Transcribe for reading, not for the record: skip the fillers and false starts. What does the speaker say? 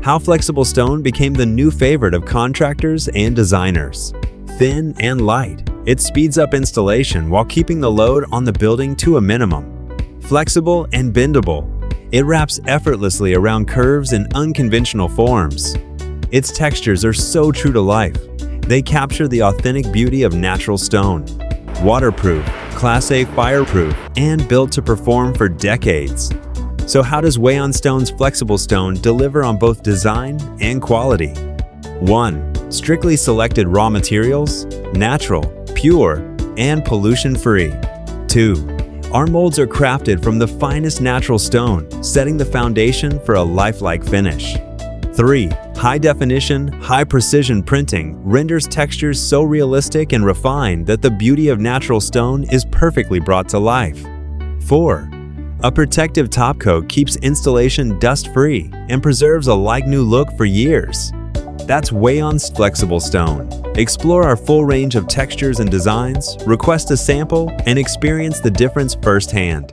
How flexible stone became the new favorite of contractors and designers. Thin and light, it speeds up installation while keeping the load on the building to a minimum. Flexible and bendable, it wraps effortlessly around curves and unconventional forms. Its textures are so true to life. They capture the authentic beauty of natural stone. Waterproof, Class A fireproof, and built to perform for decades. So how does WayonStone's flexible stone deliver on both design and quality? 1. Strictly selected raw materials, natural, pure, and pollution-free. 2. Our molds are crafted from the finest natural stone, setting the foundation for a lifelike finish. 3. High-definition, high-precision printing renders textures so realistic and refined that the beauty of natural stone is perfectly brought to life. 4. A protective top coat keeps installation dust-free and preserves a like-new look for years. That's Wayon's Flexible Stone. Explore our full range of textures and designs, request a sample, and experience the difference firsthand.